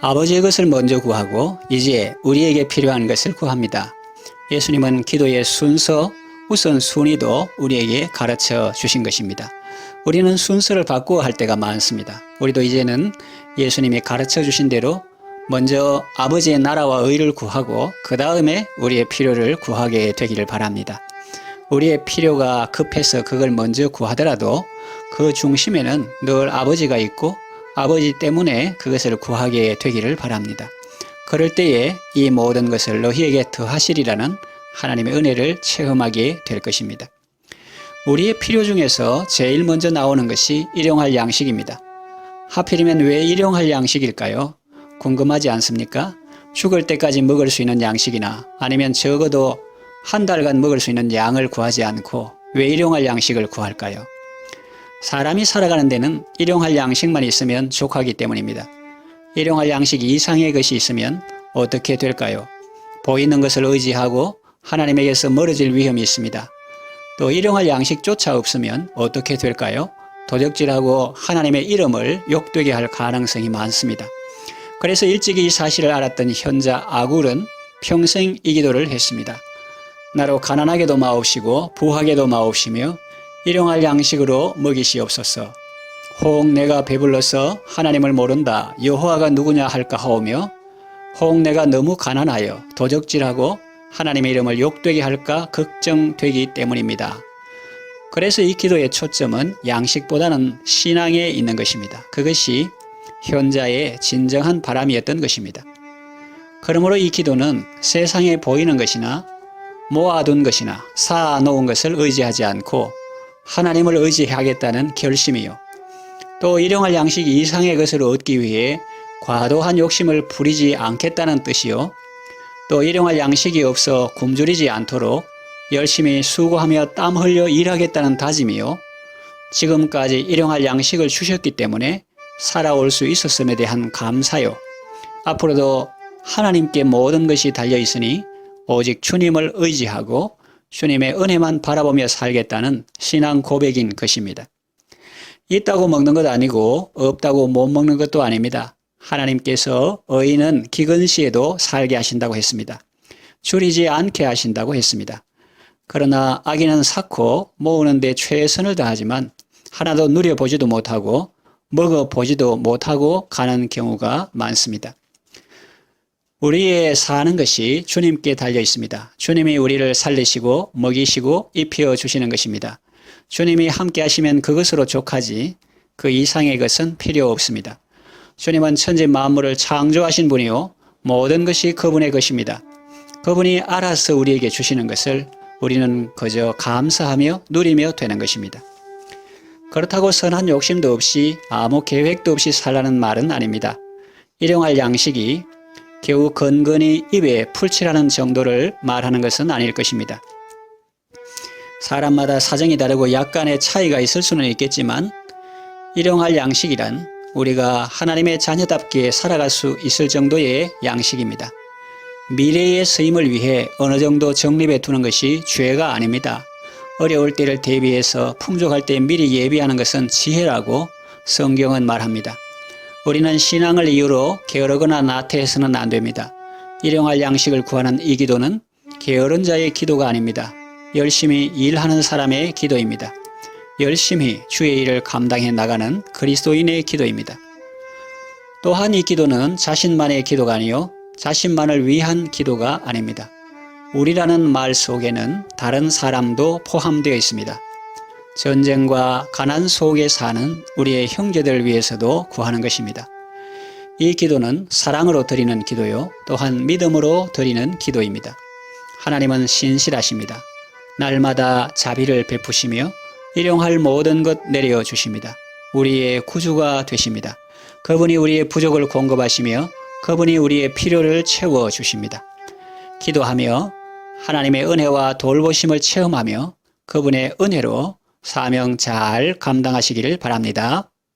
아버지의 것을 먼저 구하고 이제 우리에게 필요한 것을 구합니다. 예수님은 기도의 순서, 우선순위도 우리에게 가르쳐 주신 것입니다. 우리는 순서를 바꾸어 할 때가 많습니다. 우리도 이제는 예수님이 가르쳐 주신 대로 먼저 아버지의 나라와 의를 구하고 그 다음에 우리의 필요를 구하게 되기를 바랍니다. 우리의 필요가 급해서 그걸 먼저 구하더라도 그 중심에는 늘 아버지가 있고 아버지 때문에 그것을 구하게 되기를 바랍니다. 그럴 때에 이 모든 것을 너희에게 더하시리라는 하나님의 은혜를 체험하게 될 것입니다. 우리의 필요 중에서 제일 먼저 나오는 것이 일용할 양식입니다. 하필이면 왜 일용할 양식일까요? 궁금하지 않습니까? 죽을 때까지 먹을 수 있는 양식이나 아니면 적어도 한 달간 먹을 수 있는 양을 구하지 않고 왜 일용할 양식을 구할까요? 사람이 살아가는 데는 일용할 양식만 있으면 족하기 때문입니다. 일용할 양식 이상의 것이 있으면 어떻게 될까요? 보이는 것을 의지하고 하나님에게서 멀어질 위험이 있습니다. 또 일용할 양식조차 없으면 어떻게 될까요? 도적질하고 하나님의 이름을 욕되게 할 가능성이 많습니다. 그래서 일찍이 이 사실을 알았던 현자 아굴은 평생 이 기도를 했습니다. 나로 가난하게도 마옵시고 부하게도 마옵시며 일용할 양식으로 먹이시옵소서. 혹 내가 배불러서 하나님을 모른다 여호와가 누구냐 할까 하오며 혹 내가 너무 가난하여 도적질하고 하나님의 이름을 욕되게 할까 걱정되기 때문입니다. 그래서 이 기도의 초점은 양식보다는 신앙에 있는 것입니다. 그것이 현자의 진정한 바람이었던 것입니다. 그러므로 이 기도는 세상에 보이는 것이나 모아둔 것이나 쌓아놓은 것을 의지하지 않고 하나님을 의지하겠다는 결심이요. 또 일용할 양식 이상의 것을 얻기 위해 과도한 욕심을 부리지 않겠다는 뜻이요. 또 일용할 양식이 없어 굶주리지 않도록 열심히 수고하며 땀 흘려 일하겠다는 다짐이요. 지금까지 일용할 양식을 주셨기 때문에 살아올 수 있었음에 대한 감사요. 앞으로도 하나님께 모든 것이 달려있으니 오직 주님을 의지하고 주님의 은혜만 바라보며 살겠다는 신앙 고백인 것입니다. 있다고 먹는 것 아니고 없다고 못 먹는 것도 아닙니다. 하나님께서 의인은 기근 시에도 살게 하신다고 했습니다. 줄이지 않게 하신다고 했습니다. 그러나 악인은 쌓고 모으는 데 최선을 다하지만 하나도 누려보지도 못하고 먹어보지도 못하고 가는 경우가 많습니다. 우리의 사는 것이 주님께 달려 있습니다. 주님이 우리를 살리시고 먹이시고 입혀 주시는 것입니다. 주님이 함께 하시면 그것으로 족하지 그 이상의 것은 필요 없습니다. 주님은 천지 만물을 창조하신 분이요 모든 것이 그분의 것입니다. 그분이 알아서 우리에게 주시는 것을 우리는 그저 감사하며 누리며 되는 것입니다. 그렇다고 선한 욕심도 없이 아무 계획도 없이 살라는 말은 아닙니다. 일용할 양식이 겨우 건건히 입에 풀칠하는 정도를 말하는 것은 아닐 것입니다. 사람마다 사정이 다르고 약간의 차이가 있을 수는 있겠지만 일용할 양식이란 우리가 하나님의 자녀답게 살아갈 수 있을 정도의 양식입니다. 미래의 쓰임을 위해 어느 정도 적립해 두는 것이 죄가 아닙니다. 어려울 때를 대비해서 풍족할 때 미리 예비하는 것은 지혜라고 성경은 말합니다. 우리는 신앙을 이유로 게으르거나 나태해서는 안 됩니다. 일용할 양식을 구하는 이 기도는 게으른 자의 기도가 아닙니다. 열심히 일하는 사람의 기도입니다. 열심히 주의 일을 감당해 나가는 그리스도인의 기도입니다. 또한 이 기도는 자신만의 기도가 아니요 자신만을 위한 기도가 아닙니다. 우리라는 말 속에는 다른 사람도 포함되어 있습니다. 전쟁과 가난 속에 사는 우리의 형제들을 위해서도 구하는 것입니다. 이 기도는 사랑으로 드리는 기도요 또한 믿음으로 드리는 기도입니다. 하나님은 신실하십니다. 날마다 자비를 베푸시며 일용할 모든 것 내려주십니다. 우리의 구주가 되십니다. 그분이 우리의 부족을 공급하시며 그분이 우리의 필요를 채워주십니다. 기도하며 하나님의 은혜와 돌보심을 체험하며 그분의 은혜로 사명 잘 감당하시기를 바랍니다.